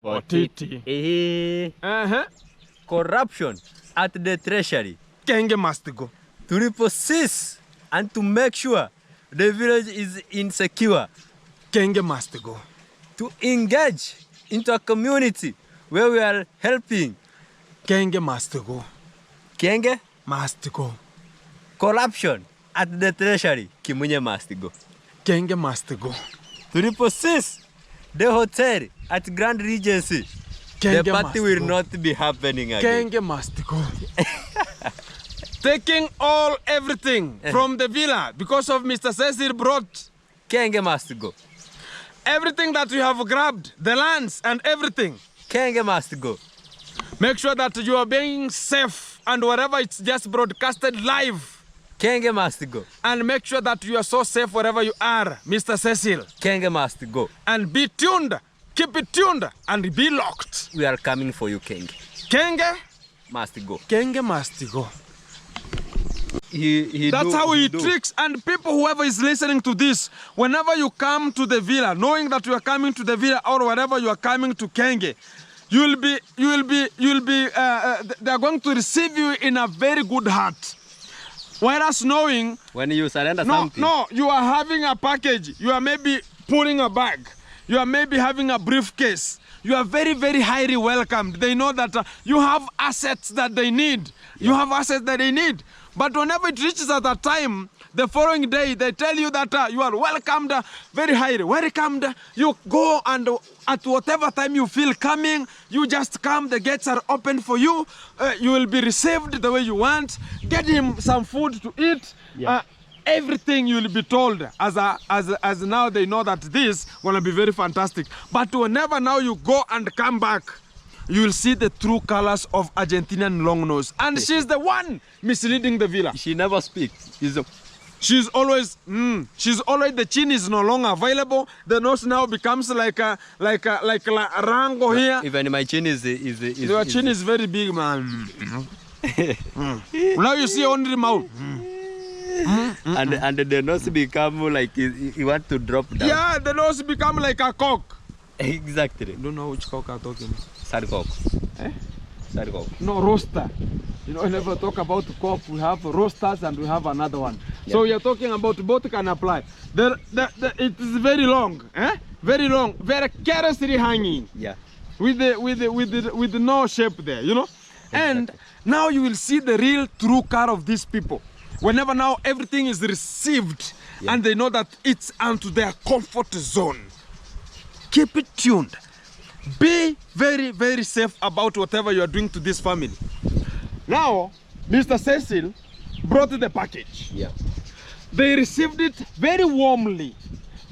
Otiti. Corruption at the treasury. Kenge must go. To repossess and to make sure the village is insecure. Kenge must go. To engage into a community where we are helping. Kenge must go. Kenge must go. Corruption at the treasury. Kimunye must go. Kenge must go. To repossess the hotel at Grand Regency. Kenge the party will go. not be happening again. Kenge must go. Taking everything from the villa because of Mr. Cecil brought. Kenge must go. Everything that you have grabbed, the lands and everything. Kenge must go. Make sure that you are being safe and whatever it's just broadcasted live. Kenge must go. And make sure that you are so safe wherever you are, Mr. Cecil. Kenge must go. And be tuned. Keep it tuned and be locked. We are coming for you, Kenge. Kenge must go. Kenge must go. That's how he tricks. And people, whoever is listening to this, whenever you come to the villa, knowing that you are coming to the villa or wherever you are coming to Kenge, they are going to receive you in a very good heart. Whereas knowing when you surrender something. No, you are having a package. You are maybe pulling a bag. You are maybe having a briefcase. You are very, very highly welcomed. They know that you have assets that they need. Yeah. You have assets that they need. But whenever it reaches at that time, the following day, they tell you that you are welcomed, very highly welcomed. You go and at whatever time you feel coming, you just come, the gates are open for you. You will be received the way you want. Get him some food to eat. Yeah. Everything you will be told as now they know that this will be very fantastic. But whenever now you go and come back, you will see the true colors of Argentinian longnose. And she's the one misleading the villa. She never speaks. She's always, the chin is no longer available. The nose now becomes like a rango here. Even my chin is your chin is very big, man. Now you see only the mouth. And the nose become like you want to drop down. Yeah, the nose become like a cock. Exactly. Don't know which cock I'm talking about. Sad cock. Eh? Sad cock. No, roaster. You know, whenever we talk about cock, we have roasters and we have another one. Yeah. So we are talking about both can apply. It is very long, very long, very carelessly hanging. Yeah. With the no shape there, you know. Exactly. And now you will see the real true car of these people. Whenever now everything is received, yeah, and they know that it's unto their comfort zone. Keep it tuned. Be very, very safe about whatever you are doing to this family. Now, Mr. Cecil brought the package. Yeah. They received it very warmly.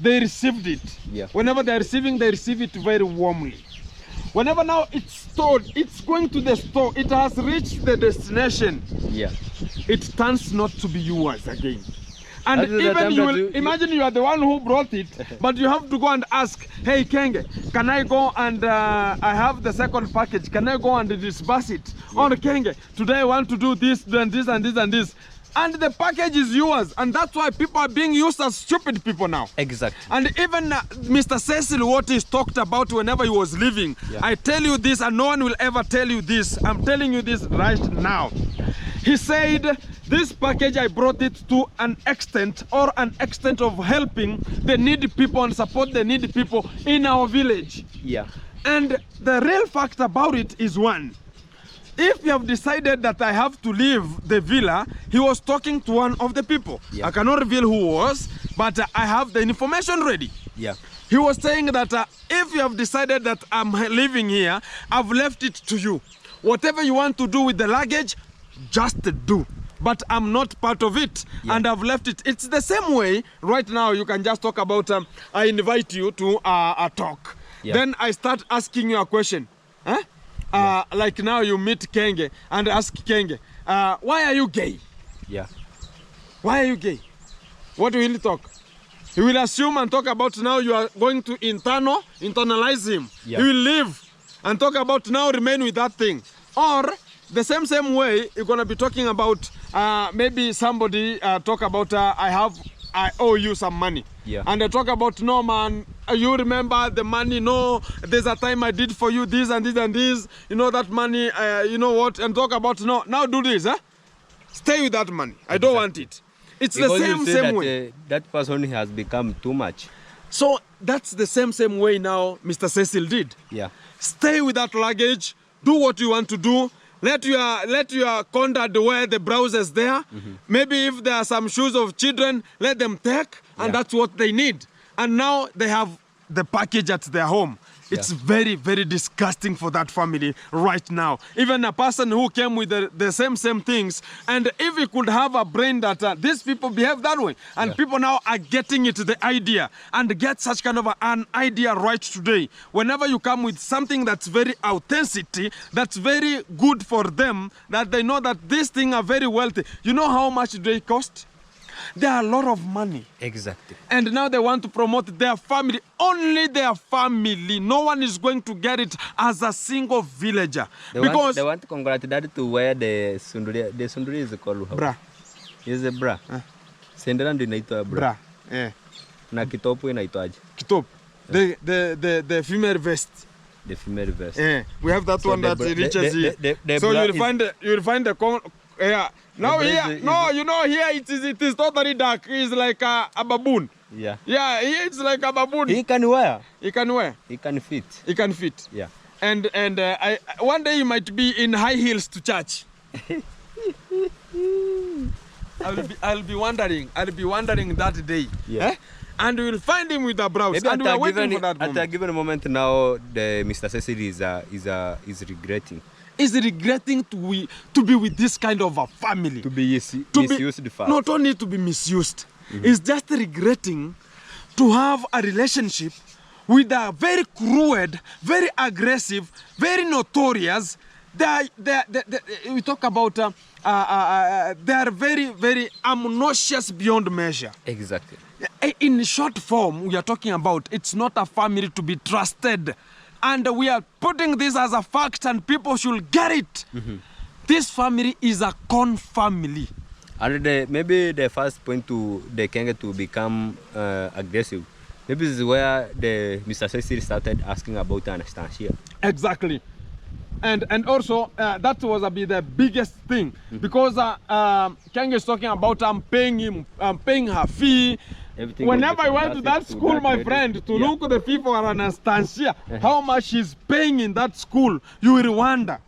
They received it. Yeah. Whenever they are receiving, they receive it very warmly. Whenever now it's stored, it's going to the store, it has reached the destination. Yeah. It turns not to be yours again. And even you will imagine you are the one who brought it, but you have to go and ask, hey Kenge, can I go and I have the second package, can I go and disburse it? Yeah. Or Kenge, today I want to do this and this and this and this. And the package is yours, and that's why people are being used as stupid people now. Exactly. And even Mr. Cecil, what he's talked about whenever he was living, yeah, I tell you this, and no one will ever tell you this. I'm telling you this right now. He said, this package, I brought it to an extent of helping the needy people and support the needy people in our village. Yeah. And the real fact about it is one. If you have decided that I have to leave the villa, he was talking to one of the people. Yeah. I cannot reveal who was, but I have the information ready. Yeah. He was saying that if you have decided that I'm living here, I've left it to you. Whatever you want to do with the luggage, just do. But I'm not part of it, yeah, and I've left it. It's the same way right now. You can just talk about, I invite you to a talk. Yeah. Then I start asking you a question. Huh? Yeah. Like now you meet Kenge and ask Kenge, why are you gay? Yeah. Why are you gay? What will he talk? He will assume and talk about now you are going to internalize him. Yeah. He will leave and talk about now remain with that thing. Or the same way you're going to be talking about maybe somebody talk about I have I owe you some money. Yeah. And they talk about, no man, you remember the money, no, there's a time I did for you this and this and this, you know that money, you know what, and talk about, no, now do this, huh? Stay with that money. I don't want it. It's Because the same way. That person has become too much. So that's the same way now Mr. Cecil did. Yeah. Stay with that luggage, do what you want to do. Let your conduct wear the browsers there. Maybe if there are some shoes of children, let them take, and that's what they need. And now they have the package at their home. It's very, very disgusting for that family right now. Even a person who came with the same things, and if he could have a brain that these people behave that way, and people now are getting it, the idea, and get such kind of an idea right today. Whenever you come with something that's very authenticity, that's very good for them, that they know that these things are very wealthy. You know how much they cost? They are a lot of money. Exactly. And now they want to promote their family, only their family. No one is going to get it as a single villager. They want to congratulate to wear the sunduri. The sunduri is called bra. Is a bra. Sendera ndio inaitwa bra. Na kitopu inaitwaje? Kitop. The female vest. The female vest. We have that so one that reaches here. So you'll find the Now here, no, you know here it is totally dark. It's like a baboon. Yeah. Yeah, here it's like a baboon. He can wear. He can wear. He can fit. He can fit. Yeah. And one day you might be in high heels to church. I'll be wondering that day. Yeah. Eh? And we'll find him with a brows. Maybe and we are waiting for that moment. At a given moment now, the Mr. Cecil is regretting. Is regretting to be with this kind of a family. To be misused fast. Not only to be misused. It's just regretting to have a relationship with a very cruel, very aggressive, very notorious. We talk about they are very, very obnoxious beyond measure. Exactly. In short form, we are talking about it's not a family to be trusted. And we are putting this as a fact, and people should get it. This family is a con family. And maybe the first point to the Kenge to become aggressive, maybe this is where the Mr. Cecil started asking about Anastasia. Exactly. And also, that was the biggest thing. Because Kenge is talking about I'm paying her fee. Everything. Whenever I went to that school, my friend, to look at the fee for Anastasia, how much she's paying in that school, you will wonder.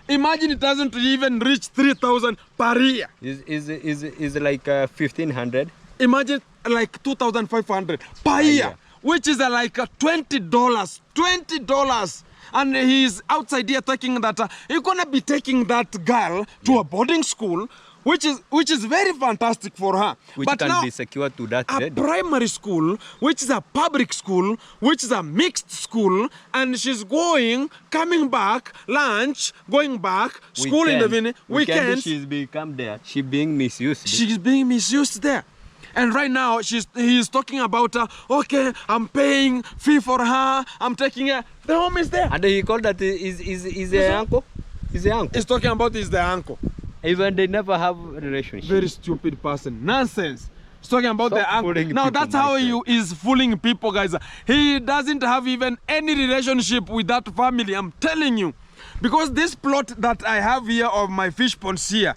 Imagine it doesn't even reach 3,000 per year. Is like 1,500? Imagine like 2,500 per year, which is like $20. $20. And he's outside here talking that he's gonna be taking that girl to a boarding school, which is very fantastic for her. Which but can now, be secured to that. A primary school, which is a public school, which is a mixed school, and she's coming back, lunch, going back, school in the evening, weekend. She's become there. She's being misused. She's being misused there. And right now, he's talking about, okay, I'm paying fee for her, I'm taking her. The home is there. And he called that is the uncle? Is the uncle? He's talking about is the uncle. Even they never have a relationship. Very stupid person. Nonsense. He's talking about the uncle. Now that's how he is fooling people, guys. He doesn't have even any relationship with that family, I'm telling you. Because this plot that I have here of my fish ponds here,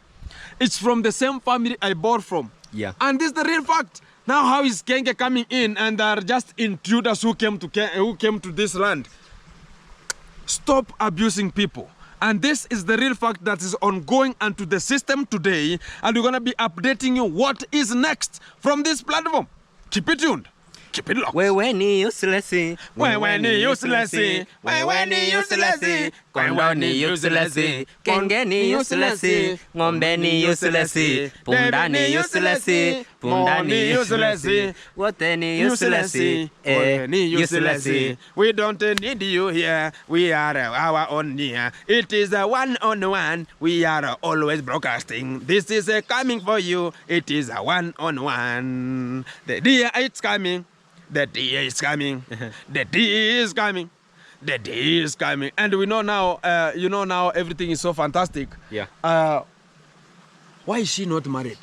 it's from the same family I bought from. Yeah. And this is the real fact. Now how is Kenge coming in and they are just intruders who came to this land? Stop abusing people. And this is the real fact that is ongoing onto the system today, and we're going to be updating you what is next from this platform. Keep it tuned. Keep it locked. Wewe ni useless. Wewe ni useless. Wewe ni useless. Kondo ni useless. Kenge ni useless. Ng'ombe ni useless. Punda ni useless. Punda ni useless. Wote ni useless. Useless. We don't need you here. We are our own here. It is a one-on-one. We are always broadcasting. This is coming for you. It is a one-on-one. The day it's coming. The day is coming. The day is coming. The day is coming. And we know now, now everything is so fantastic. Yeah. Why is she not married?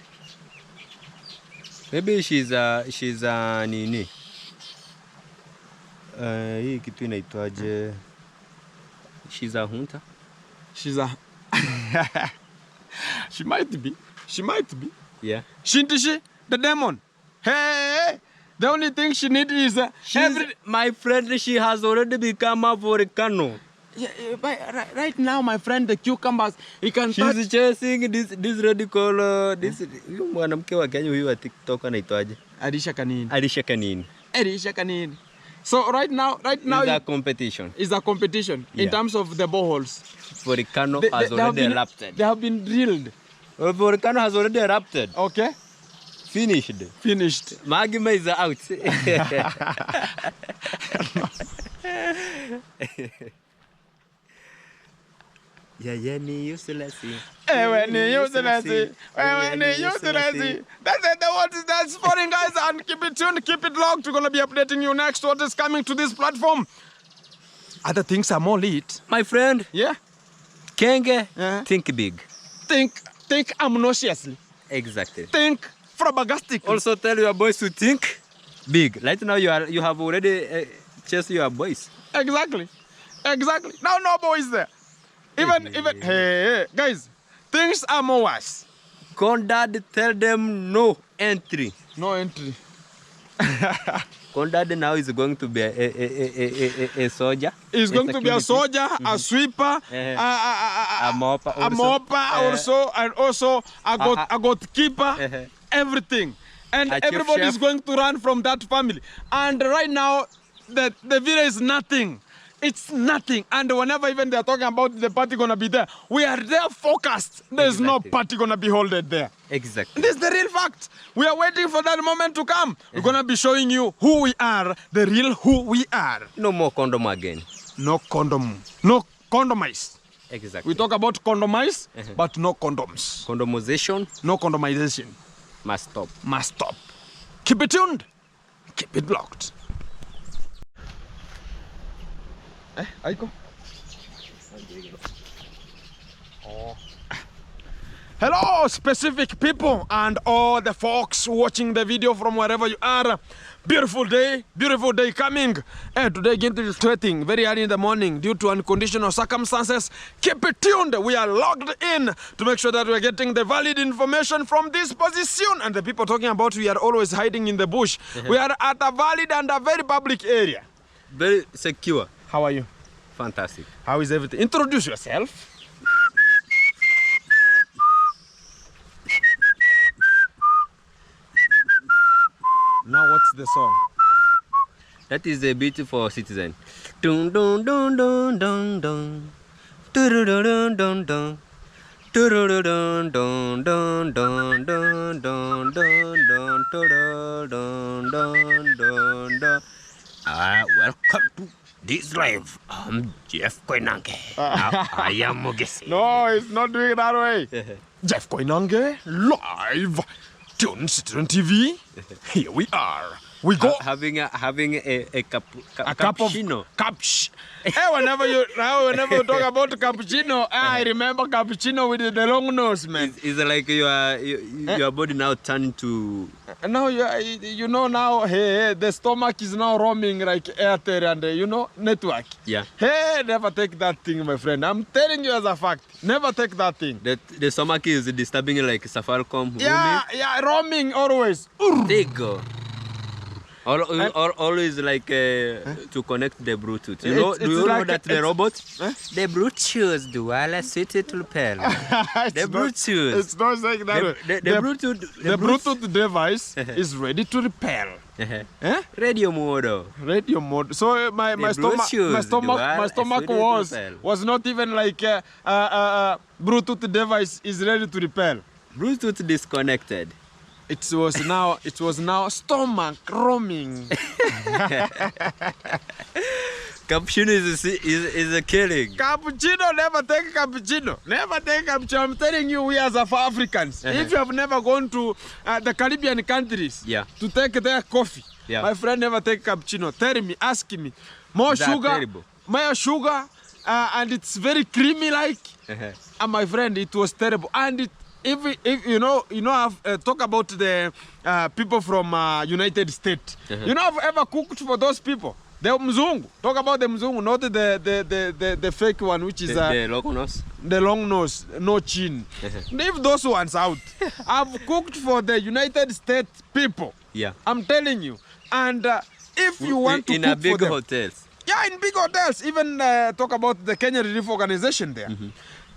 Maybe she's a nini. Hii kitu inaitwaje? She's a hunter. She's a... She might be. Yeah. Shinti she? The demon. Hey! The only thing she needs is... My friend, she has already become a volcano. Yeah, right now, my friend, the cucumbers, he can... She's chasing this radical... This mwanamke wa Kenya huyu wa TikTok anaitwaje? Arisha Kanini. So right now... It's a competition. It's a competition in terms of the boreholes. Volcano has already erupted. They have been drilled. Volcano has already erupted. Okay. Finished. Magma is out. Yeah, ni useless. That's foreign, guys, and keep it tuned, keep it locked. We're gonna be updating you next what is coming to this platform. Other things are more lit. My friend. Yeah. Kenge, think big. Think ominously. Exactly. Think flabbergastic. Also tell your boys to think big. Right now you have already chased your boys. Exactly. Now no boys there. Even hey, guys, things are more worse. Condad tell them no entry. No entry. Condad now is going to be a soldier. He's going to be a soldier, a sweeper, a mopper, and also a goalkeeper, everything. And everybody is going to run from that family. And right now, the video is nothing. It's nothing. And whenever even they're talking about the party gonna be there, we are there focused. There's no party gonna be held there. Exactly. This is the real fact. We are waiting for that moment to come. We're gonna be showing you who we are, the real who we are. No more condom again. No condom. No condomize. Exactly. We talk about condomize, but no condoms. Condomization. No condomization. Must stop. Keep it tuned. Keep it locked. Aiko? Hello, specific people and all the folks watching the video from wherever you are. Beautiful day coming. Today again it is sweating very early in the morning due to unconditional circumstances. Keep it tuned. We are logged in to make sure that we are getting the valid information from this position. And the people talking about we are always hiding in the bush. We are at a valid and a very public area. Very secure. How are you? Fantastic. How is everything? Introduce yourself. Now what's the song? That is a beautiful citizen. Dun dun dun dun dun dun. Dun dun dun dun dun. Dun dun dun dun dun dun dun dun dun dun dun. Welcome to this live. I'm Jeff Koinange. I am Mogesi. No, it's not doing it that way. Jeff Koinange, live. Tune Citizen TV. Here we are. We go having a cappuccino. Hey, whenever you talk about cappuccino, I remember cappuccino with the long nose, man. It's like your body now turned to. Now you know now. Hey, the stomach is now roaming like Airtel and network. Yeah. Hey, never take that thing, my friend. I'm telling you as a fact. Never take that thing. The stomach is disturbing like Safaricom. Yeah, roaming always. There you go. Always like to connect the Bluetooth. Do you know that the robot? The Bluetooth dual suited to repel. The Bluetooth. It's not like that. The Bluetooth device is ready to repel. Radio mode. So my stomach was not even like Bluetooth device is ready to repel. Bluetooth disconnected. It was now stomach roaming. Cappuccino is a killing. Cappuccino, never take cappuccino. Never take cappuccino. I'm telling you, we as Africans, if you have never gone to the Caribbean countries to take their coffee, my friend, never take cappuccino. Tell me, ask me. More sugar, and it's very creamy like. And my friend, it was terrible. And if I've talk about the people from United States. You know, I've ever cooked for those people. The mzungu. Talk about the mzungu, not the fake one, which is the long nose. The long nose, no chin. Leave those ones out. I've cooked for the United States people. Yeah. I'm telling you. And if you want to in cook a big for them, hotels. yeah, in big hotels. Even talk about the Kenya Relief Organization there.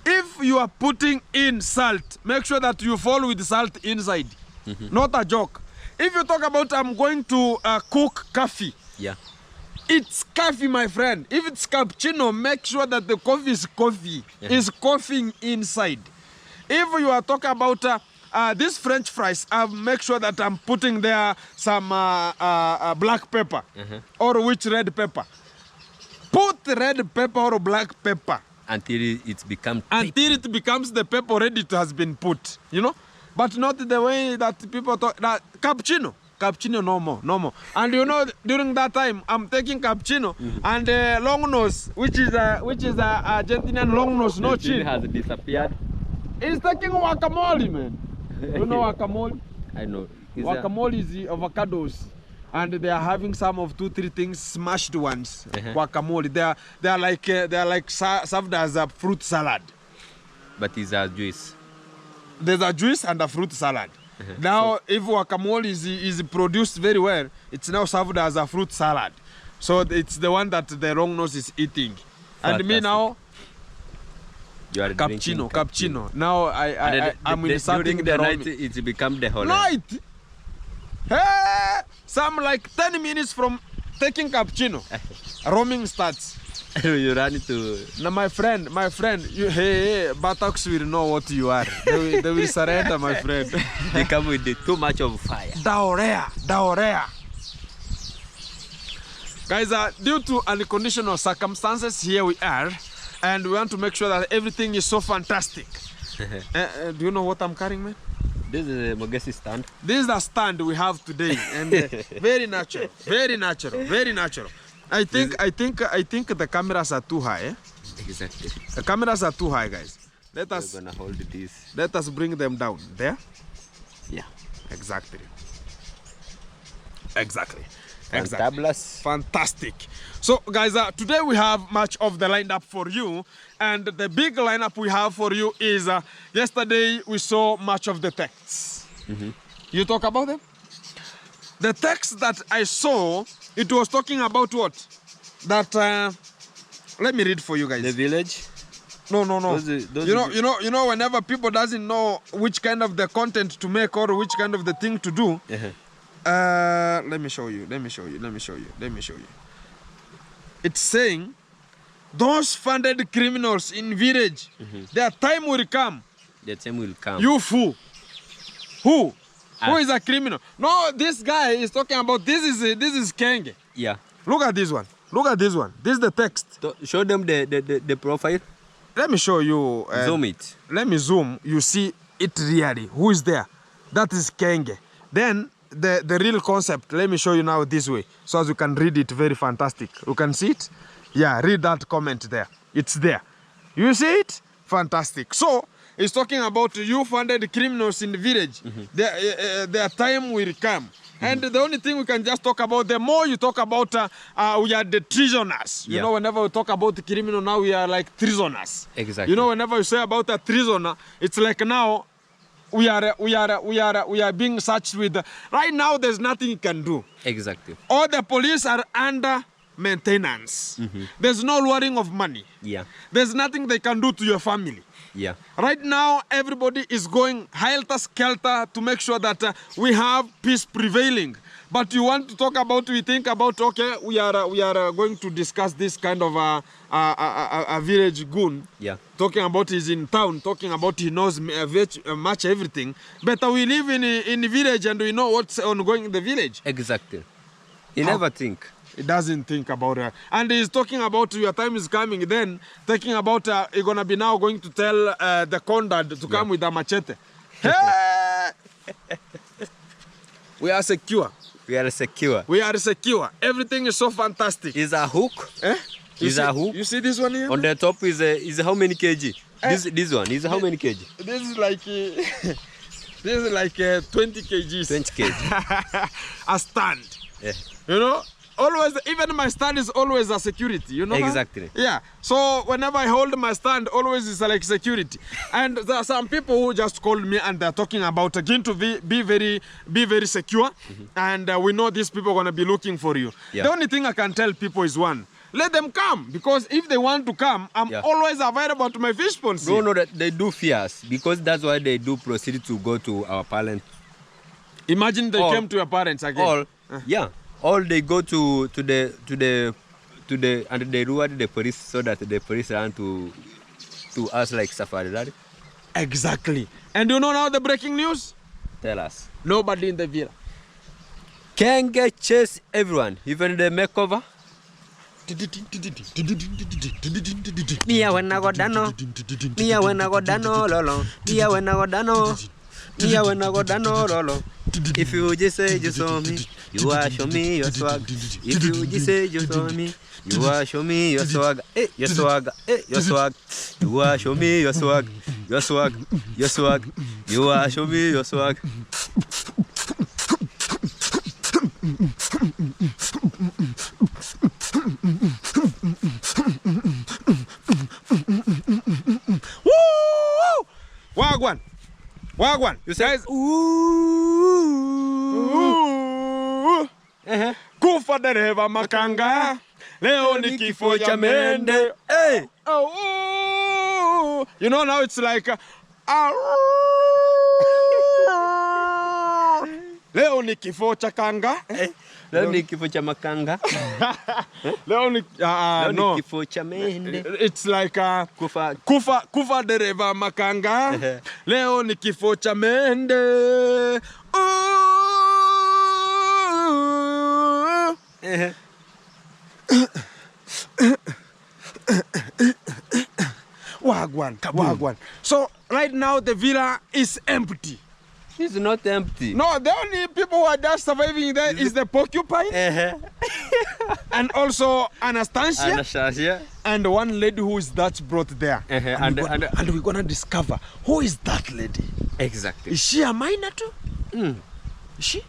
If you are putting in salt, make sure that you fall with salt inside. Not a joke. If you talk about I'm going to cook coffee. Yeah. It's coffee, my friend. If it's cappuccino, make sure that the coffee is coffee. Is coughing inside. If you are talking about these French fries, make sure that I'm putting there some black pepper or which red pepper. Put red pepper or black pepper Until it becomes the pepper already it has been put, you know, but not the way that people talk. That cappuccino no more. And you know, during that time, I'm taking cappuccino and long nose, which is a Argentinian long nose, no chin, has disappeared. He's taking guacamole, man. You know guacamole? I know. Guacamole is the avocados. And they are having some of 2-3 things smashed ones. Guacamole. They are like served as a fruit salad. But it's a juice. There's a juice and a fruit salad. Now, if guacamole is produced very well, it's now served as a fruit salad. So it's the one that the long nose is eating. Fantastic. And me now, You are cappuccino. Now I'm inserting during the night. It becomes the whole night. Hey, some like 10 minutes from taking cappuccino, roaming starts. You run to. Now, my friend, hey, buttocks will know what you are. They will surrender, my friend. They come with too much of fire. Diarrhea. Guys, due to unconditional circumstances, here we are, and we want to make sure that everything is so fantastic. Do you know what I'm carrying, man? This is a Mogesi stand. This is the stand we have today, and very natural. I think the cameras are too high. Exactly. The cameras are too high, guys. We're gonna hold this. Let us bring them down. There? Yeah. Exactly. Fantabulous. Fantastic. So, guys, today we have much of the lineup for you, and the big lineup we have for you is yesterday we saw much of the texts. You talk about them? The text that I saw, it was talking about what? That let me read for you guys. The village. No. Those You know, whenever people doesn't know which kind of the content to make or which kind of the thing to do. Let me show you. It's saying those funded criminals in village, their time will come. The time will come. You fool. Who is a criminal? No, this guy is talking about this is Kenge. Yeah. Look at this one. This is the text. Show them the profile. Let me show you. Zoom it. Let me zoom. You see it really. Who is there? That is Kenge. Then the real concept, let me show you now this way, so as you can read it very fantastic. You can see it? Yeah, read that comment there. It's there. You see it? Fantastic. So, it's talking about you funded criminals in the village. Their time will come. And the only thing we can just talk about, the more you talk about, we are the treasoners. You know, whenever we talk about the criminal now, we are like treasoners. Exactly. You know, whenever you say about a treasoner, it's like now, we are being searched with. Right now, there's nothing you can do. Exactly. All the police are under maintenance. There's no lowering of money. Yeah. There's nothing they can do to your family. Yeah. Right now, everybody is going helter-skelter to make sure that we have peace prevailing. But you want to talk about, we think about, okay, we are going to discuss this kind of a village goon. Yeah. Talking about he's in town, talking about he knows much everything. But we live in the village and we know what's ongoing in the village. Exactly. You never think. He doesn't think about it. And he's talking about your time is coming. Then thinking about you're going to be now going to tell the conduct to come with a machete. Hey! We are secure. We are secure. We are secure. Everything is so fantastic. Is a hook? Eh? Is a hook. You see this one here? On the top is how many kg? This one is how many kg? This is like this is like 20 kgs. 20 kg. A stand. Yeah. You know, always, even my stand is always a security, you know. Exactly. Yeah. So whenever I hold my stand, always is like security. And there are some people who just called me and they're talking about again to be very secure. And we know these people are gonna be looking for you. Yeah. The only thing I can tell people is one. Let them come, because if they want to come, I'm always available to my fish ponds. No, that they do fear us, because that's why they do proceed to go to our parents. Imagine they came to your parents again. All they go to the and they reward the police, so that the police run to us like safari, right? Exactly. And you know now the breaking news? Tell us. Nobody in the villa Can get chase everyone, even the makeover. Mia when I go dano, Mia when I go dano, lolo, Mia when I go dano, Mia when I go dano, lolo. If you just say you saw me, you are show me your swag. If you just say you saw me, you are show me your swag. Eh, your swag, your swag. You are show me your swag, your swag, your swag. You are show me your swag. Woo! Wagwan. Wagwan. You say, Ooh. Kufa dereva makanga. Leo ni kifo cha mende. Hey. Oh. You know, now it's like Leo ni kifo cha kanga. Leo ni kifo cha makanga. Leo ni no. Kifo cha mende. It's like kufa dereva makanga. Leo ni kifo cha mende. Wagwan, wagwan. So right now the villa is empty. It's not empty. No, the only people who are just surviving there is the porcupine and also Anastasia and one lady who is Dutch brought there. And we're gonna discover who is that lady. Exactly. Is she a minor too? Is she?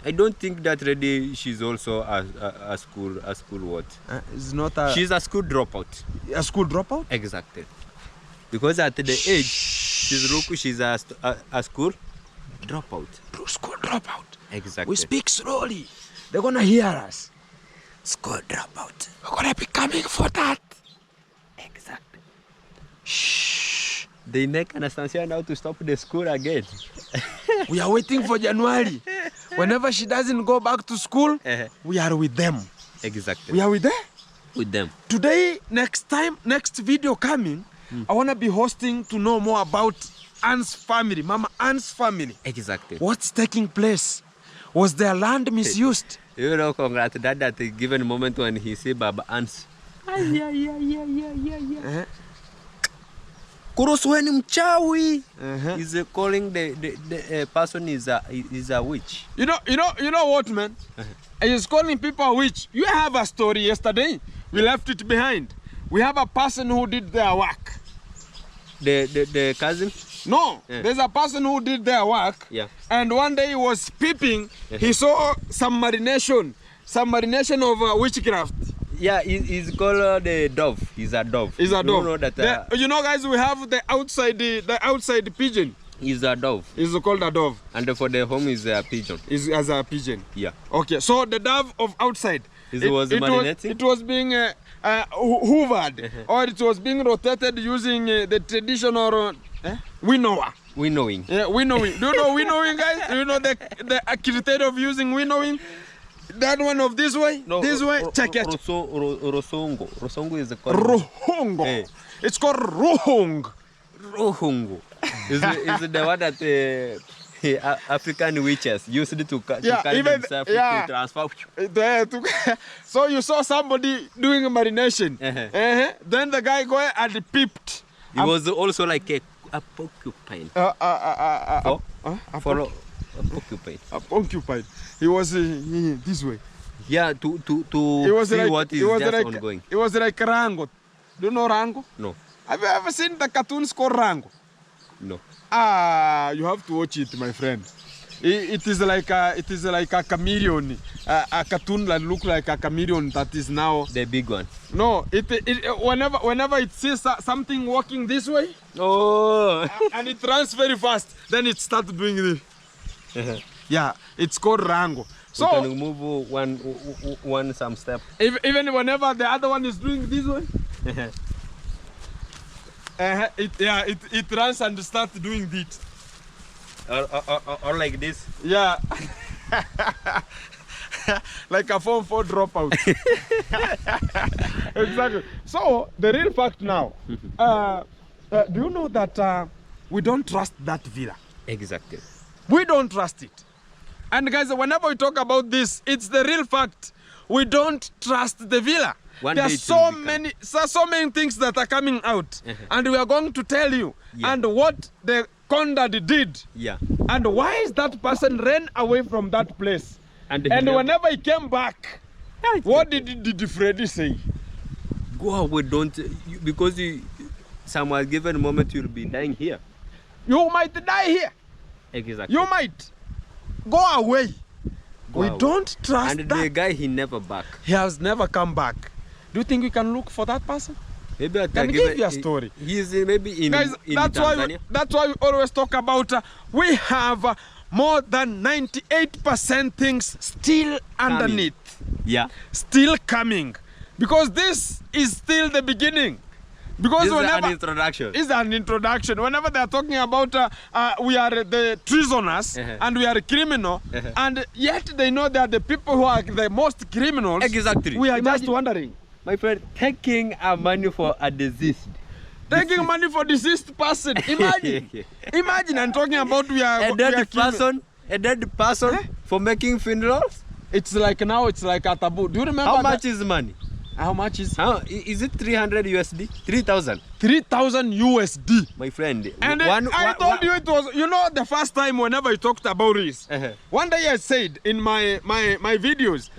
I don't think that lady, she's also a school what? Is not a. She's a school dropout. A school dropout? Exactly. Because at the age, she's a school dropout. School dropout. Exactly. We speak slowly. They're gonna hear us. School dropout. We're gonna be coming for that. Exactly. Shh. They make Anastasia now to stop the school again. We are waiting for January. Whenever she doesn't go back to school, we are with them. Exactly. We are with them. With them. Today, next video coming, I want to be hosting to know more about Anne's family, Mama Anne's family. Exactly. What's taking place? Was their land misused? You know, congrats that at a given moment when he see Baba Anne's. Kurosweni mchawi. He's calling the person is a witch. You know what, man? He's calling people a witch. You have a story yesterday. We left it behind. We have a person who did their work. The cousin? No, there's a person who did their work. Yeah. And one day he was peeping. He saw some marination of witchcraft. Yeah, he's called the dove. He's a dove. He's a dove. You know that. You know, guys, we have the outside pigeon. He's a dove. He's called a dove. And for the home is a pigeon. Is as a pigeon. Yeah. Okay, so the dove of outside. It was marinating. It was being hoovered, or it was being rotated using the traditional winnower. Winnowing. Yeah, winnowing. Do you know winnowing, guys? Do you know the criteria of using winnowing? That one of this way? No, this way? Check it. Rosongo. Rosongo is called. Rohongo. It's called rohong. Rohongo. is the one that African witches used to carry themselves to transfer. So you saw somebody doing a marination. Then the guy go and peeped. He was also like a porcupine. A porcupine. porcupine. He was this way. Yeah, to It was see like, what is it was just like, ongoing. It was like Rango. Do you know Rango? No, Have you ever seen the cartoons called Rango? no. You have to watch it, my friend. It is like a chameleon, a cartoon that looks like a chameleon that is now. The big one. No, whenever it sees something walking this way, Oh. and it runs very fast, then it starts doing this. Yeah, it's called Rango. So So we can move one some step. even whenever the other one is doing this way, it runs and starts doing this. Or like this. Yeah. Like a Form 4 dropout. Exactly. So, the real fact now, do you know that we don't trust that villa? Exactly. We don't trust it. And guys, whenever we talk about this, it's the real fact. We don't trust the villa. There are so many things that are coming out. And we are going to tell you. Yeah. And what the conduct did. Yeah. And why is that person ran away from that place? And Whenever he came back, what did Freddy say? Go away, because some given moment you'll be dying here. You might die here. Exactly. You might. Go away. We don't trust and that. the guy, he never back. He has never come back. Do you think we can look for that person? Maybe I can give you a story. He's maybe in, guys, in that's Tanzania. That's why we always talk about we have more than 98% things still underneath. Yeah. Still coming. Because this is still the beginning. Because this is an introduction. It's an introduction. Whenever they are talking about we are the prisoners and we are criminal, and yet they know that the people who are the most criminals, exactly. We are just wondering. My friend, taking money for a deceased. Taking money for deceased person. Imagine. Imagine I'm talking about a dead person for making funerals. It's like now it's like a taboo. Do you remember how much is money? How much is? Is it 300 USD? 3,000. 3,000 USD. My friend. And I told you it was, you know, the first time whenever you talked about this, one day I said in my videos,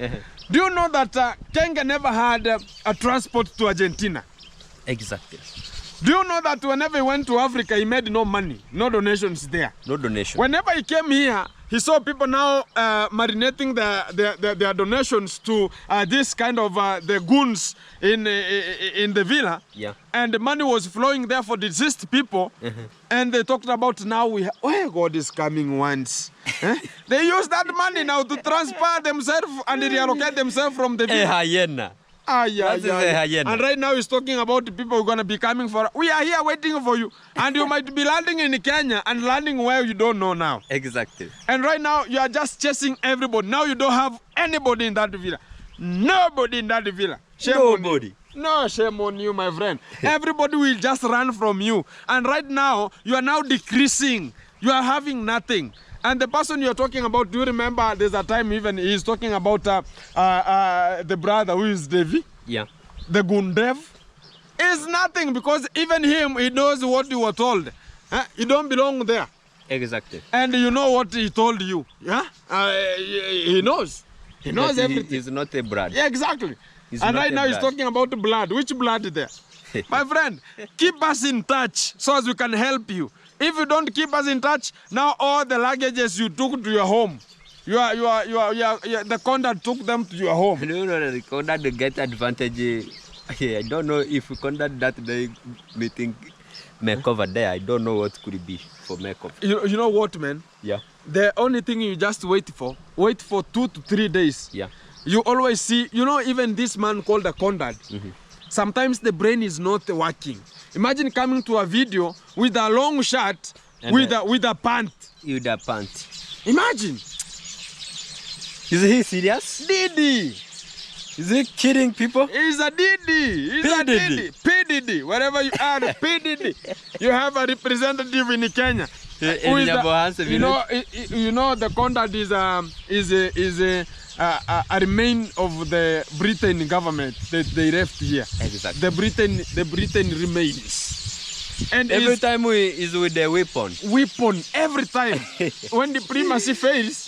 do you know that Kenya never had a transport to Argentina? Exactly. Do you know that whenever he went to Africa, he made no money, no donations there? No donation. Whenever he came here, he saw people now marinating their donations to this kind of the goons in the villa. Yeah. And the money was flowing there for deceased people. And they talked about now God is coming once. They use that money now to transfer themselves and reallocate themselves from the villa. Hyena. And right now he's talking about the people who are going to be coming for. We are here waiting for you. And you might be landing in Kenya and landing where you don't know now. Exactly. And right now you are just chasing everybody. Now you don't have anybody in that villa. Nobody in that villa. Shame Nobody. No, shame on you, my friend. Everybody will just run from you. And right now, you are now decreasing. You are having nothing. And the person you're talking about, do you remember there's a time even he's talking about the brother who is Devi? Yeah. The Gundev? Is nothing because even him, he knows what you were told. You don't belong there. Exactly. And you know what he told you. Yeah? He knows. He knows everything. He's not a blood. Yeah, exactly. He's and right now blood. he's talking about blood. Which blood there? My friend, keep us in touch so as we can help you. If you don't keep us in touch, now all the luggages you took to your home, the conduct took them to your home. No, the conduct get advantage. I don't know if we conduct that they think makeover there. I don't know what could it be for makeover. You know what, man? Yeah. The only thing you just wait for 2 to 3 days. Yeah. You always see, you know, even this man called a conduct. Sometimes the brain is not working. Imagine coming to a video with a long shirt and with a pant. With a pant. Imagine. Is he serious? Didi. Is he kidding people? He's a Didi. He's a Didi. P Didi. Wherever you are, P Didi. You have a representative in Kenya. You know the conduct is a remain of the Britain government that they left here. Exactly. The Britain remains. And every time is with the weapon. Weapon every time. When the primacy fails,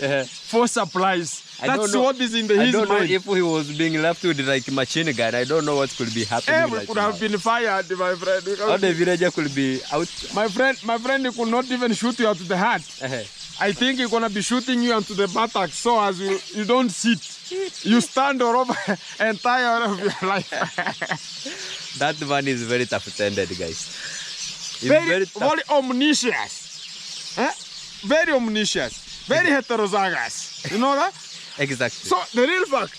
force supplies. That's what is in his I don't know mind. if he was being left with like machine gun. I don't know what could be happening. We right could now. have been fired, my friend. Or the villager could be out. My friend, he could not even shoot you to the heart. I think he's gonna be shooting you into the buttocks so as you don't sit. You stand all over entire of your life. That one is very tough-tended, guys. He's Very tough. omniscious. Very omniscious. Very heterozygous. You know that? Exactly. So the real fact.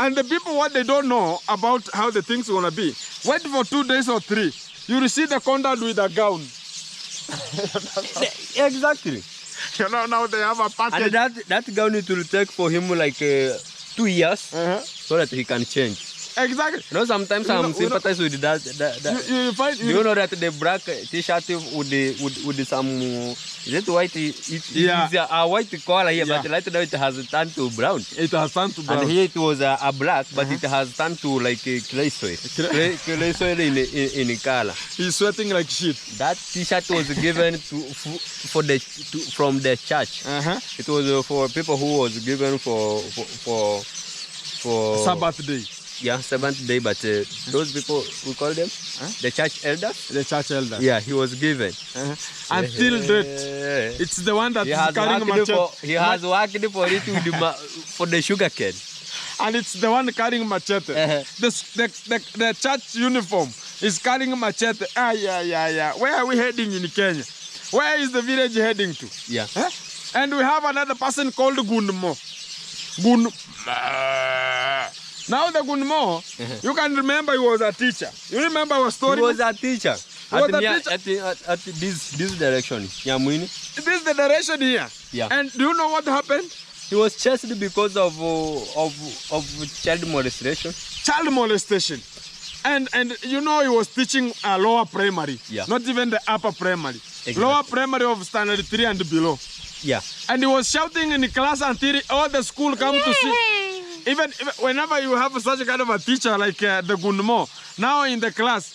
And the people, what they don't know about how the things are gonna be. Wait for 2 days or 3. You will see the conduct with a gown. Exactly. You know, now they have a package. And that gown it will take for him like 2 years so that he can change. Exactly. You know, sometimes I'm sympathize with that. You find Do you know that the black t-shirt with some is it white? It's a white color here, but right now it has turned to brown. It has turned to brown. And here it was a black, but it has turned to like a clay soil. Clay soil in color. He's sweating like shit. That t-shirt was given from the church. It was for people who was given for Sabbath day. Yeah, seventh day, but those people, we call them the church elders. The church elder. Yeah, he was given. Until date. It's the one that is carrying machete. He has worked for it for the sugar cane. And it's the one carrying machete. The church uniform is carrying machete. Where are we heading in Kenya? Where is the village heading to? Yeah. And we have another person called Gunmo. Now the Gunmo, you can remember he was a teacher. You remember our story? He was a teacher. At this direction. This is the direction here. Yeah. And do you know what happened? He was chased because of child molestation. Child molestation. And you know he was teaching lower primary. Yeah. Not even the upper primary. Exactly. Lower primary of standard 3 and below. Yeah. And he was shouting in the class until all the school come to see. Even whenever you have such a kind of a teacher like the Gunmo, now in the class,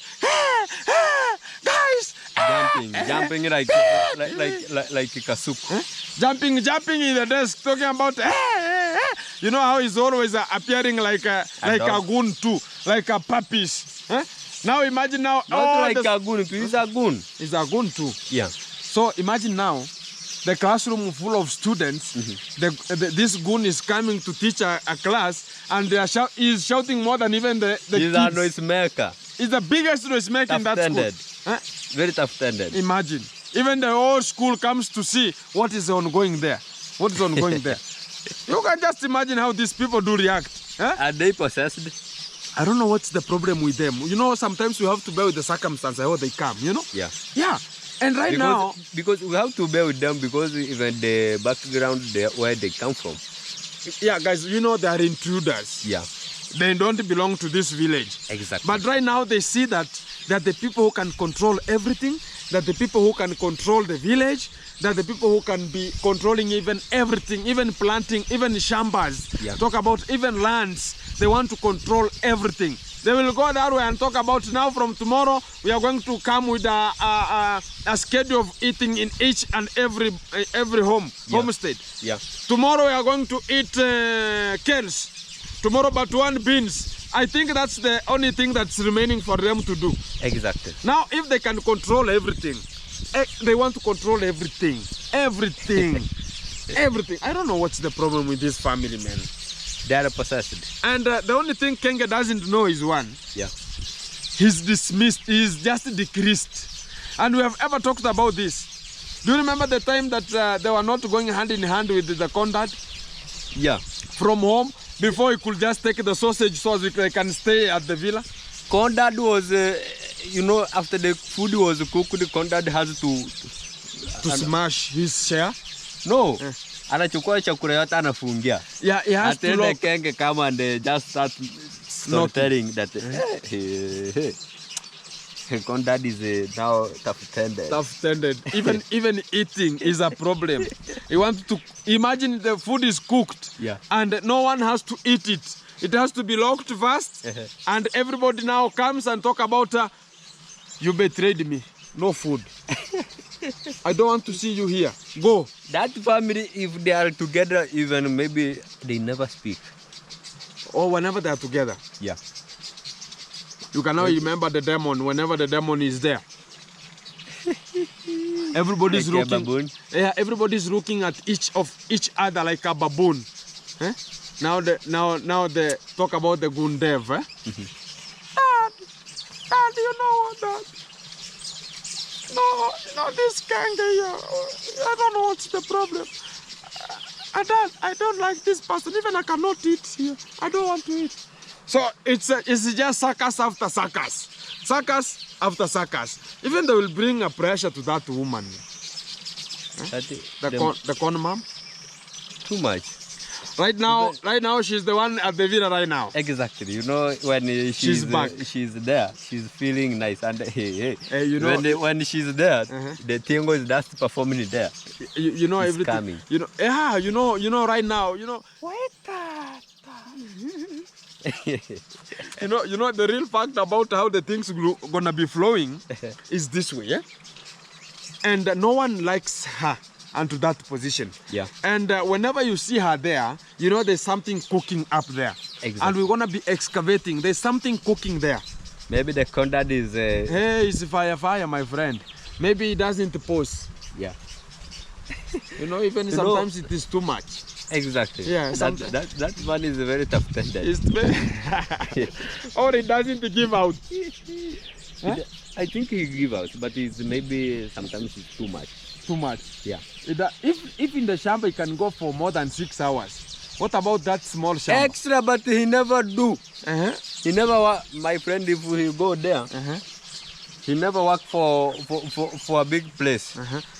guys, jumping like a kasuku. Jumping in the desk, talking about, you know how he's always appearing like a goon too, like a puppies. Now imagine now. Not like a goon, he's a goon. He's a goon too. Yeah. So imagine now, the classroom full of students, this goon is coming to teach a class, and he's shouting more than even the He's kids. a noise maker. He's the biggest noise maker in that school. Very tough-tended. Imagine. Even the whole school comes to see what is ongoing there. What is ongoing there. You can just imagine how these people do react. Are they possessed? I don't know what's the problem with them. You know, sometimes we have to bear with the circumstances, how they come, you know? Yeah. Yeah. And now... Because we have to bear with them because even the background where they come from. Yeah, guys, you know they are intruders. Yeah. They don't belong to this village. Exactly. But right now they see that the people who can control everything, that the people who can control the village, that the people who can be controlling even everything, even planting, even shambas, talk about even lands, they want to control everything. They will go that way and talk about now from tomorrow, we are going to come with a schedule of eating in each and every homestead. Yeah. Tomorrow we are going to eat kales. Tomorrow but 1 beans. I think that's the only thing that's remaining for them to do. Exactly. Now, if they can control everything, they want to control everything. Everything. Everything. I don't know what's the problem with this family, man. They are possessed. And the only thing Kenge doesn't know is one. Yeah. He's dismissed. He's just decreased. And we have ever talked about this. Do you remember the time that they were not going hand in hand with the conduct? Yeah. From home? Before he could just take the sausage so they can stay at the villa? Conduct was, you know, after the food was cooked, the conduct has to smash his share? No. Anachukua chakula yote anafungia. Yeah, he has to lock. The Kenge come and just start telling that conduct is now tough-tended. Tough-tended. Even eating is a problem. You want to imagine the food is cooked, and no one has to eat it. It has to be locked first, and everybody now comes and talk about you betrayed me. No food. I don't want to see you here. Go. That family, if they are together, even maybe they never speak. Or whenever they are together. Yeah. You cannot remember the demon whenever the demon is there. Everybody's Like a looking. baboon. Yeah, everybody's looking at each other like a baboon. Eh? Now they talk about the Gundev. Eh? Dad, you know what, Dad? No, this gang here. I don't know what's the problem. Dad, I don't like this person. Even I cannot eat here. I don't want to eat. So it's just circus after circus. Circus after circus. Even they will bring a pressure to that woman. The con mom. Too much. Right now she's the one at the villa right now. Exactly. You know, when she's back. She's there. She's feeling nice. And hey, you know, when she's there, the thing is that's performing there. You know it's everything. Coming. You know, yeah. You know right now. You know. Wait. You know the real fact about how the things gonna be flowing is this way, yeah? And no one likes her onto that position. Yeah. And whenever you see her there, you know there's something cooking up there. Exactly. And we're gonna be excavating. There's something cooking there. Maybe the contact is... Hey, it's fire, my friend. Maybe he doesn't pose. Yeah. You know, even sometimes it is too much. Exactly. Yeah, that one is a very tough tender. It's very or it doesn't give out. Huh? I think he give out, but it's maybe sometimes it's too much. Too much. Yeah. If in the shamba he can go for more than 6 hours, what about that small shamba? Extra, but he never do. He never my friend, if he go there, he never work for a big place.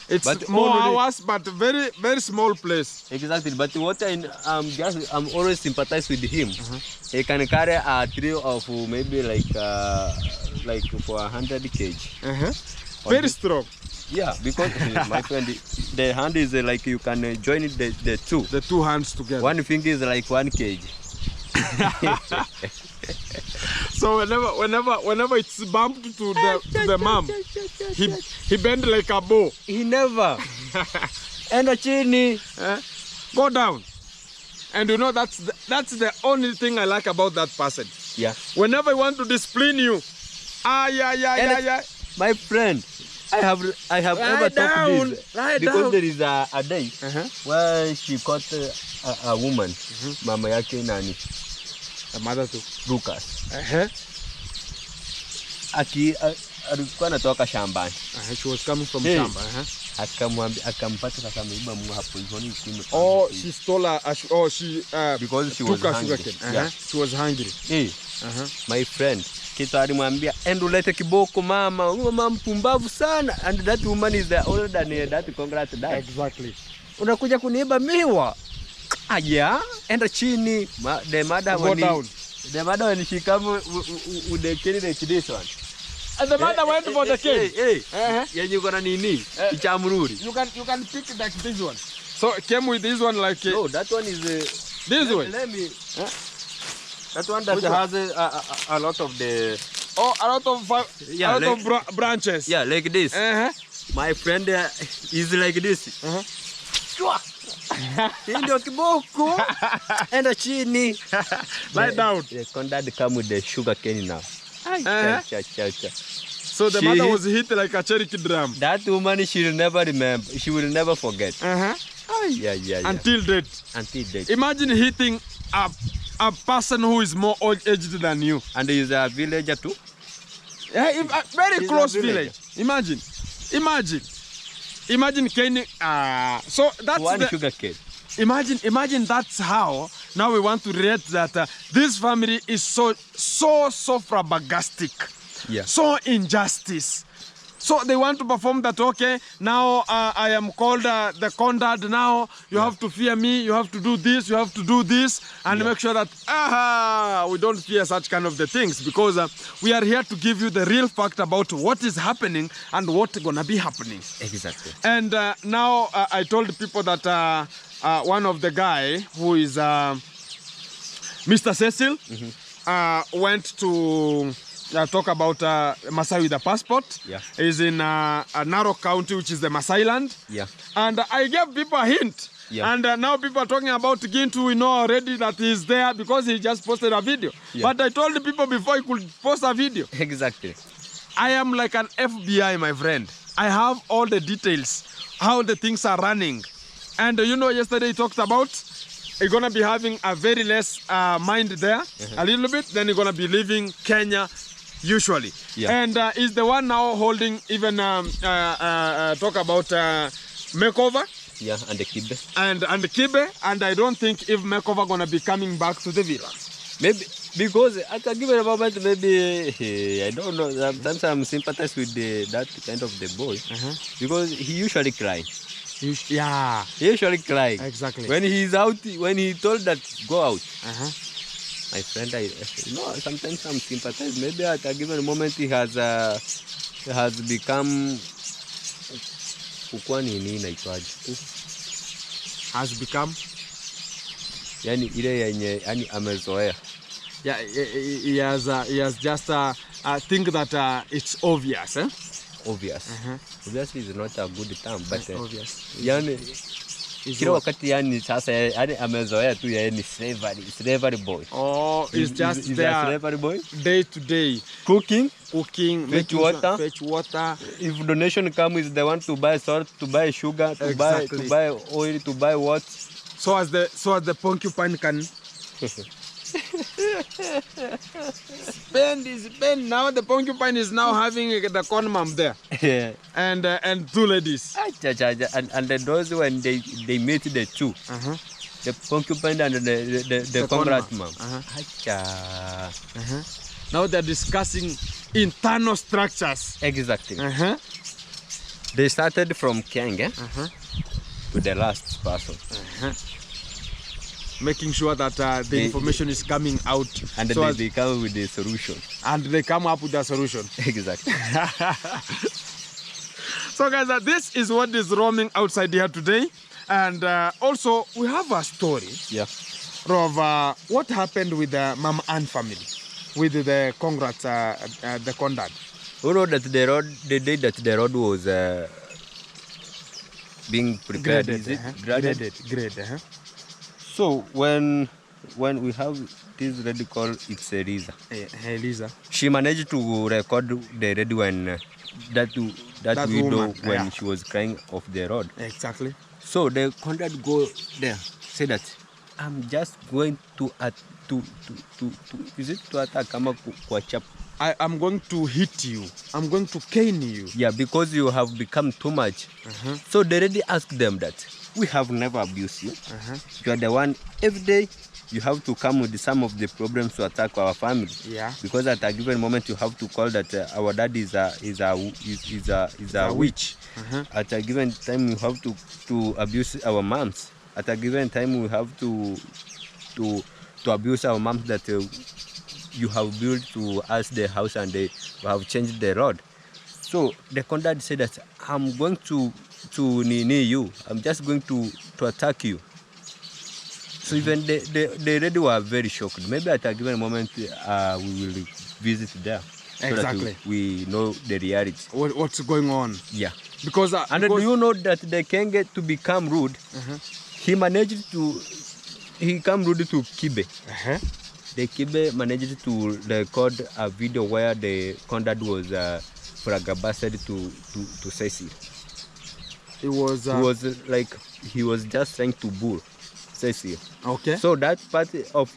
It's but more already, hours, but very, very small place. Exactly. But what I'm always sympathize with him. He can carry a tray of maybe like for 100 kg. Very strong. Yeah, because my friend, the hand is like you can join it the two. The two hands together. One finger is like 1 kg. So whenever it's bumped to the mom, he bend like a bow. He never. And a chini. Go down. And you know that's the only thing I like about that person. Yeah. Whenever I want to discipline you, yeah. My friend, I have ever talked this because there is a day where she caught a woman, mama yake nani, a mother to Lucas. Alikuwa anatoka shambani. She was coming from shamba. Akampata sasa ameiba mungu hapo hivyo kimi. Oh, she stole because she was was hungry. She was hungry. My friend, kitu alimwambia enda ulete kiboko mama mpumbavu sana, and that woman is older than that congrats that. Exactly. Unakuja kuniiba miwa. Yeah, enda chini. The mother go down. The mother when she come with the kid like this one. And the mother went for the kid. Yenye uko na nini? Ichamruri. You can pick like this one. So it came with this one like no, that one is this one. Let me that one that has a lot of the a lot of branches. Yeah, like this. My friend is like this. Ndio kiboko. Enda chini. Lie down. The contact come with the sugar cane now. So the mother was hit like a cherry drum. That woman, she will never remember. She will never forget. Yeah. Until date. Until date. Imagine hitting a person who is more old-aged than you. And he is a villager too? Yeah, very close village. Imagine. Cane. So that's one sugar cane. Imagine that's how now we want to rate that this family is so flabbergastic, so injustice. So they want to perform that, okay, now I am called the condad now, you have to fear me, you have to do this, you have to do this, and make sure that we don't fear such kind of the things, because we are here to give you the real fact about what is happening and what's gonna be happening. Exactly. And now I told people that one of the guy who is Mr. Cecil went to talk about Masai with a passport. Yeah. Is in Narok County, which is the Masai land. Yeah. And I gave people a hint. Yeah. And now people are talking about Gintu. We know already that he's there because he just posted a video. Yeah. But I told the people before he could post a video. Exactly. I am like an FBI, my friend. I have all the details, how the things are running. And you know, yesterday he talked about he's going to be having a very less mind there, a little bit. Then he's going to be leaving Kenya usually. Yeah. And he's the one now holding even talk about makeover. Yeah, and the Kibe. And the Kibe. And I don't think if makeover going to be coming back to the villa. Maybe because at a given moment, maybe I don't know. Sometimes I'm sympathize with that kind of the boy because he usually cry. Yeah. He usually cry. Exactly. When he's out, when he told that go out. My friend, sometimes I'm sympathize. Maybe at a given moment he has become. Has become. Yani ile yenye yani amezoea. Yeah, he has just think that it's obvious. Obvious. Obviously is not a good term, but obvious. Yani kila wakati yani sasa yani amezoea tu yani slavery boy. Oh, it's just is there. A slavery boy. Day to day. Cooking, fetch water. If donation comes, is the one to buy salt, to buy sugar, to buy oil, to buy what? So as the porcupine can spend. Now the porcupine is now having the corn mom there. Yeah. And two ladies. And those when they meet the two. The porcupine and the congrats mom. Now they're discussing internal structures. Exactly. They started from King to the last person. Making sure that the information is coming out. And so they come with the solution. And they come up with a solution. Exactly. So guys, this is what is roaming outside here today. And also, we have a story of what happened with the Mama Ann family, with the congrats, the Condad. You know that the day that the road was being prepared, graded. So when we have this radio call, it's Eliza. Eliza. She managed to record the radio when that widow when she was crying off the road. Exactly. So the contact go there, say that I'm just going to attack I'm going to hit you. I'm going to cane you. Yeah, because you have become too much. So they already asked them that we have never abused you. You are the one every day. You have to come with some of the problems to attack our family. Yeah. Because at a given moment you have to call that our dad is a witch. At a given time you have to abuse our moms. At a given time we have to abuse our moms that you have built to us the house and they have changed the road. So the conduct said that I'm going to nini you. I'm just going to attack you. So even they already were very shocked. Maybe at a given moment we will visit there. So exactly. That we know the reality. What's going on? Yeah. Because do you know that they can get to become rude? He managed to become rude to Kibe. The Kibe managed to record a video where the conduct was fragabasted to Cecil. He was just trying to bull Cecil. Okay. So that part of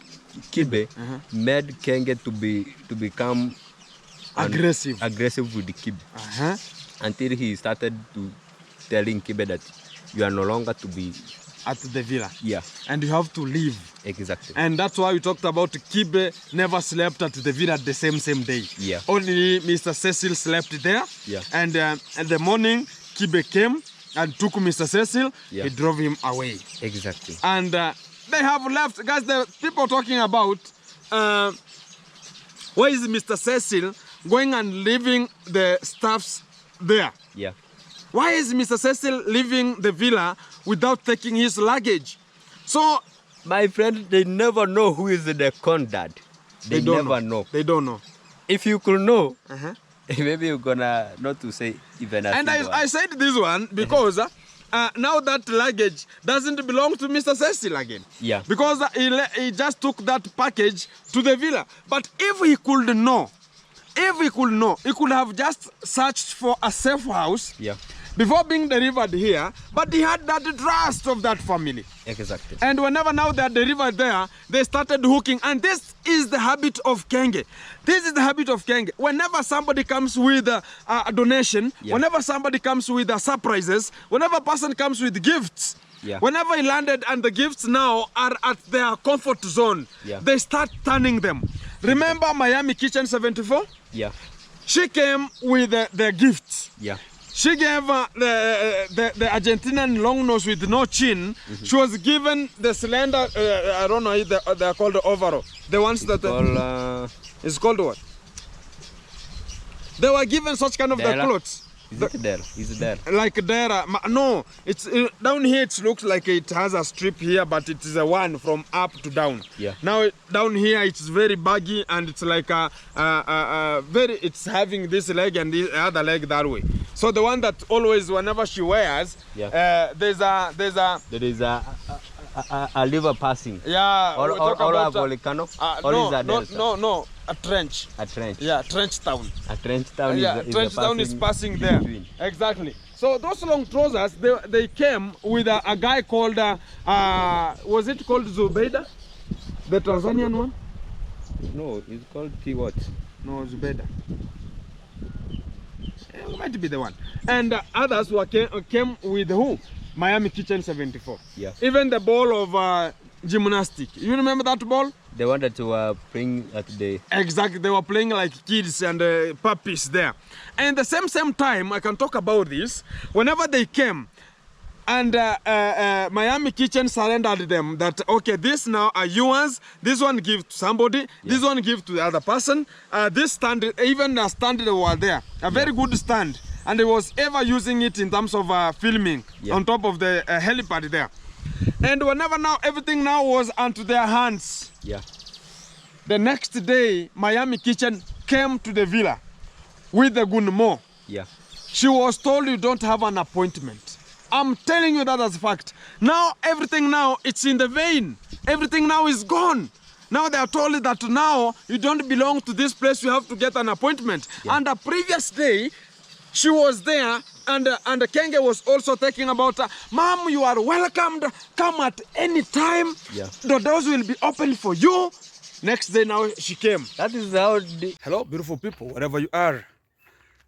Kibe made Kenge to become aggressive with the Kibe. Until he started to telling Kibe that you are no longer to be at the villa. Yeah. And you have to leave. Exactly. And that's why we talked about Kibe never slept at the villa the same day. Yeah. Only Mr. Cecil slept there. Yeah. And in the morning, Kibe came and took Mr. Cecil. Yeah. He drove him away. Exactly. And they have left. Guys, the people talking about why is Mr. Cecil going and leaving the staffs there? Yeah. Why is Mr. Cecil leaving the villa without taking his luggage? So, my friend, they never know who is the conduct. They never know. They don't know. if you could know, Uh-huh. maybe you're gonna not to say even a And single one. I said this one because now that luggage doesn't belong to Mr. Cecil again. Yeah. Because he just took that package to the villa. But if he could know, he could have just searched for a safe house Yeah. before being delivered here. But he had that trust of that family. Exactly. And whenever now they're delivered there, they started hooking. And this is the habit of Kenge. This is the habit of Kenge. Whenever somebody comes with a donation, Yeah. whenever somebody comes with surprises, whenever a person comes with gifts, Yeah. whenever he landed and the gifts now are at their comfort zone, Yeah. they start turning them. Remember Miami Kitchen 74? Yeah. She came with the gifts. Yeah. She gave the Argentinian long nose with no chin. She was given the slender, I don't know if they're called the overall. The ones that... it's called what? They were given such kind of the Dela? clothes. Is it there? Is it there? Like there, no, it's down here. It looks like it has a strip here, but it is a one from up to down. Yeah. Now down here it's very baggy and it's like very. It's having this leg and the other leg that way. So the one that always, whenever she wears, Yeah. there's a There is a river passing. yeah. Or we talk a about, volcano. Or no, is a no, delta? no, a trench. A trench. Yeah, trench town. A trench town Yeah, is trench town is passing there. between. Exactly. So those long trousers, they came with a guy called, was it called Zubeida? The Tanzanian one? No, it's called T what? No, Zubeida. It might be the one. And others who came with who? Miami Kitchen 74. Yeah. Even the ball of gymnastic. You remember that ball? The one that you were playing at the... Exactly, they were playing like kids and puppies there. And the same time, I can talk about this. Whenever they came, and Miami Kitchen surrendered them that, okay, this now are yours, this one give to somebody, this one give to the other person. This stand, even a stand they were there, a very good stand. And they was ever using it in terms of filming on top of the helipad there. And whenever now, everything now was onto their hands. Yeah. The next day, Miami Kitchen came to the villa with the Gunmo. Yeah. She was told you don't have an appointment. I'm telling you that as a fact. Now, everything now, it's in the vein. Everything now is gone. Now they are told that now you don't belong to this place, you have to get an appointment. Yeah. And the previous day, she was there and Kenge was also talking about, Mom, you are welcomed, come at any time. Yeah. The doors will be open for you. Next day now she came. That is how... Hello, beautiful people, wherever you are.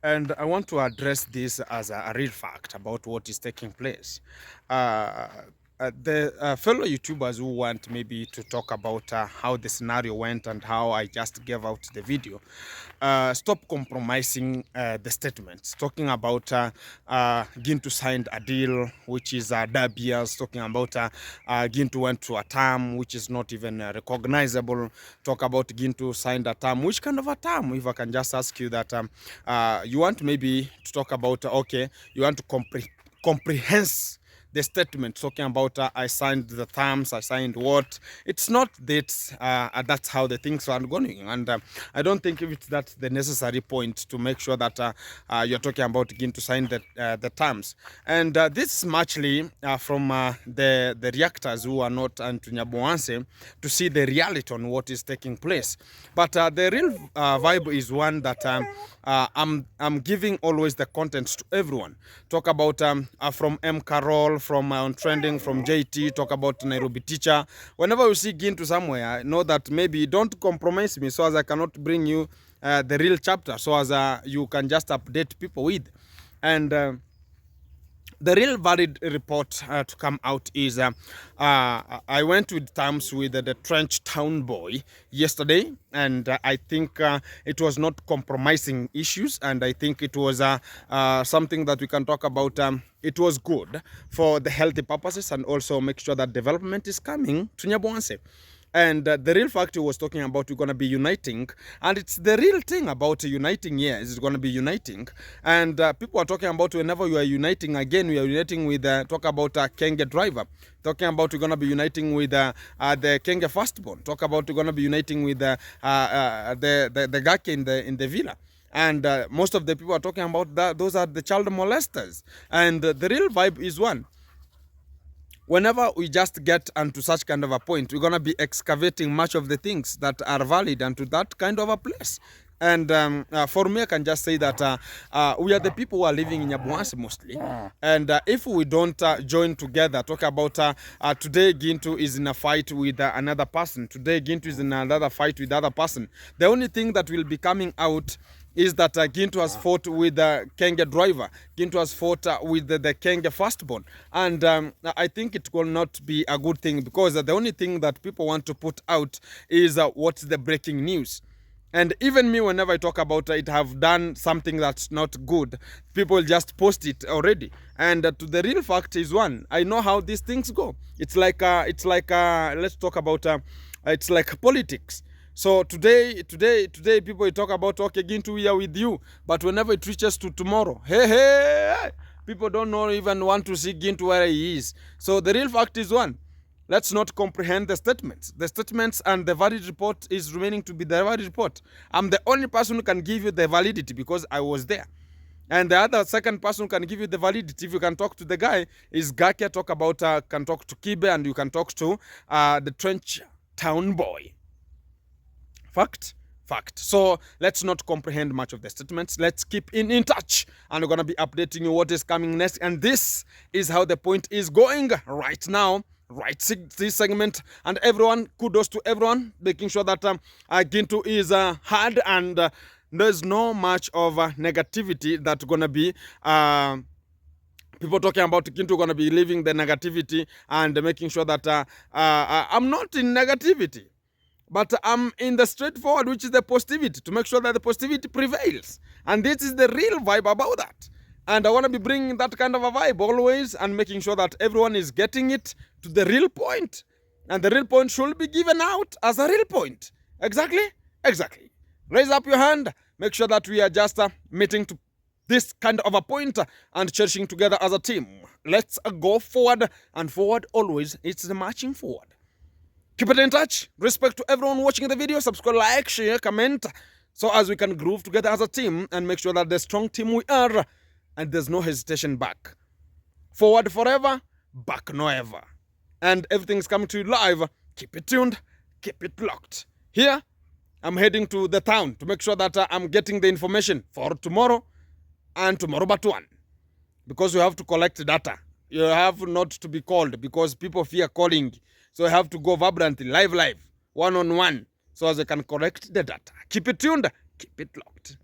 And I want to address this as a real fact about what is taking place. The fellow YouTubers who want maybe to talk about how the scenario went and how I just gave out the video, stop compromising the statements. Talking about Gintu signed a deal, which is Dabias, talking about Gintu went to a term, which is not even recognizable. Talk about Gintu signed a term. Which kind of a term? If I can just ask you that, you want maybe to talk about, okay, you want to comprehend the statement talking about I signed the terms, I signed what. It's not that that's how the things are going, and I don't think if it's that's the necessary point to make sure that you're talking about again to sign the terms. And this is muchly from the reactors who are not into Nyaboanse to see the reality on what is taking place. But the real vibe is one that I'm giving always the content to everyone. Talk about from M. Carol, from on Trending, from JT, talk about Nairobi Teacher. Whenever you see Gintu somewhere, know that maybe don't compromise me so as I cannot bring you the real chapter, so as you can just update people with. And the real valid report to come out is I went with terms with the Trench Town boy yesterday, and I think it was not compromising issues, and I think it was something that we can talk about. It was good for the healthy purposes and also make sure that development is coming to Nyaboanse. And the real fact he was talking about, we're going to be uniting. And it's the real thing about uniting here is going to be uniting. And people are talking about whenever you are uniting, again, we are uniting with, talk about Kenge driver. Talking about we're going to be uniting with the Kenge firstborn. Talk about we're going to be uniting with the Gake in the villa. And most of the people are talking about that. Those are the child molesters. And the real vibe is one. Whenever we just get onto such kind of a point, we're going to be excavating much of the things that are valid onto that kind of a place. And for me, I can just say that we are the people who are living in Nyabuansi mostly. And if we don't join together, talk about today Gintu is in a fight with another person. Today Gintu is in another fight with the other person. The only thing that will be coming out is that Gintu has fought with the Kenge driver. Gintu has fought with the Kenge firstborn. And I think it will not be a good thing, because the only thing that people want to put out is what's the breaking news. And even me, whenever I talk about it, have done something that's not good, people just post it already. And to the real fact is one, I know how these things go. It's like let's talk about, it's like politics. So today people talk about, okay, Gintu, we are with you. But whenever it reaches to tomorrow, hey, people don't know, even want to see Gintu where he is. So the real fact is one, let's not comprehend the statements. The statements and the valid report is remaining to be the valid report. I'm the only person who can give you the validity because I was there. And the other second person who can give you the validity, if you can talk to the guy, is Gake. Talk about, can talk to Kibe, and you can talk to the Trench Town boy. Fact. So let's not comprehend much of the statements. Let's keep in touch, and we're going to be updating you what is coming next. And this is how the point is going right now. Right, this segment. And everyone, kudos to everyone, making sure that Gintu is heard, and there's no much of negativity that's going to be people talking about Gintu going to be leaving the negativity and making sure that I'm not in negativity, but I'm in the straightforward, which is the positivity, to make sure that the positivity prevails. And this is the real vibe about that. And I want to be bringing that kind of a vibe always, and making sure that everyone is getting it to the real point. And the real point should be given out as a real point. Exactly? Exactly. Raise up your hand. Make sure that we are just meeting to this kind of a point and cherishing together as a team. Let's go forward, and forward always, it's the marching forward. Keep it in touch. Respect to everyone watching the video. Subscribe, like, share, comment, so as we can groove together as a team and make sure that the strong team we are, and there's no hesitation back. Forward forever, back no ever. And everything's coming to you live. Keep it tuned, keep it locked. Here, I'm heading to the town to make sure that I'm getting the information for tomorrow and tomorrow but one. Because you have to collect data. You have not to be called because people fear calling. So you have to go vibrantly, live, one-on-one, so as I can collect the data. Keep it tuned, keep it locked.